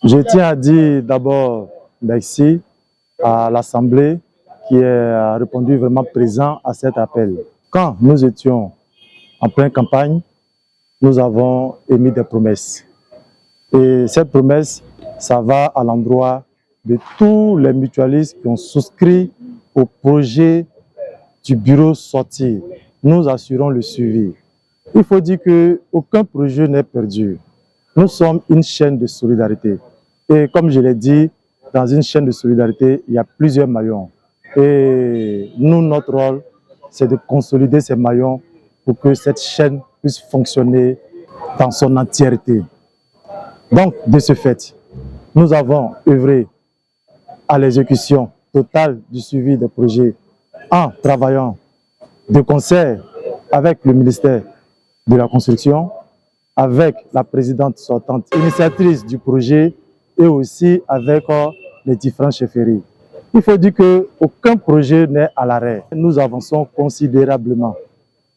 Je tiens à dire d'abord merci à l'Assemblée qui a répondu vraiment présent à cet appel. Quand nous étions en pleine campagne, nous avons émis des promesses. Et cette promesse, ça va à l'endroit de tous les mutualistes qui ont souscrit au projet du bureau sorti. Nous assurons le suivi. Il faut dire qu'aucun projet n'est perdu. Nous sommes une chaîne de solidarité. Et comme je l'ai dit, dans une chaîne de solidarité, il y a plusieurs maillons. Et nous, notre rôle, c'est de consolider ces maillons pour que cette chaîne puisse fonctionner dans son entièreté. Donc, de ce fait, nous avons œuvré à l'exécution totale du suivi des projets en travaillant de concert avec le ministère de la Construction, avec la présidente sortante, initiatrice du projet et aussi avec les différentes chefferies. Il faut dire qu'aucun projet n'est à l'arrêt. Nous avançons considérablement.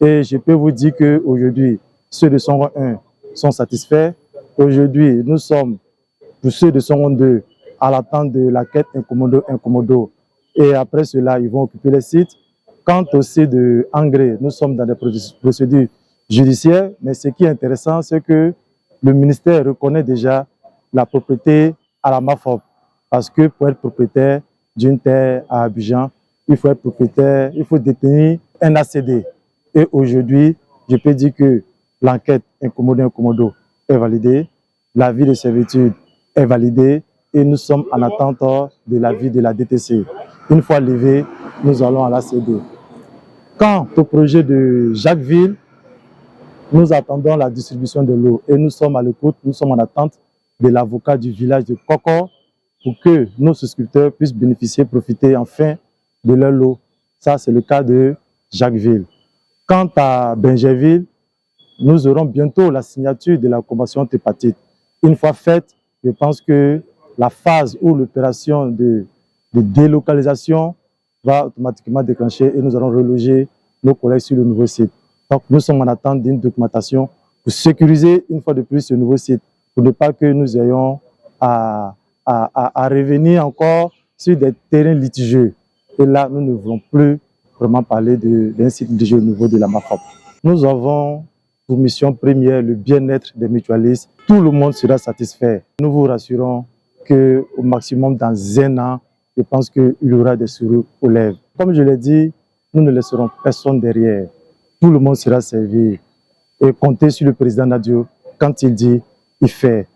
Et je peux vous dire qu'aujourd'hui, ceux de Songo 1 sont satisfaits. Aujourd'hui, nous sommes, pour ceux de Songo 2, à l'attente de la quête Incomodo. Et après cela, ils vont occuper les sites. Quant au site de Angré, nous sommes dans des procédures judiciaires. Mais ce qui est intéressant, c'est que le ministère reconnaît déjà la propriété à la MAFOP. Parce que pour être propriétaire d'une terre à Abidjan, il faut être propriétaire, il faut détenir un ACD. Et aujourd'hui, je peux dire que l'enquête Incomodo est validée, l'avis de servitude est validé et nous sommes en attente de l'avis de la DTC. Une fois levé, nous allons à l'ACD. Quant au projet de Jacquesville, nous attendons la distribution de l'eau et nous sommes à l'écoute, nous sommes en attente de l'avocat du village de Koko pour que nos souscripteurs puissent bénéficier, profiter enfin de leur lot. Ça, c'est le cas de Jacquesville. Quant à Benjerville, nous aurons bientôt la signature de la convention hépatite. Une fois faite, je pense que la phase où l'opération de délocalisation va automatiquement déclencher et nous allons reloger nos collègues sur le nouveau site. Donc, nous sommes en attente d'une documentation pour sécuriser une fois de plus ce nouveau site, pour ne pas que nous ayons à revenir encore sur des terrains litigieux. Et là, nous ne voulons plus vraiment parler d'un site litigieux au niveau de la MAFOP. Nous avons pour mission première le bien-être des mutualistes. Tout le monde sera satisfait. Nous vous rassurons qu'au maximum dans un an, je pense qu'il y aura des sourires aux lèvres. Comme je l'ai dit, nous ne laisserons personne derrière. Tout le monde sera servi. Et comptez sur le président Nadio. Quand il dit, il fait.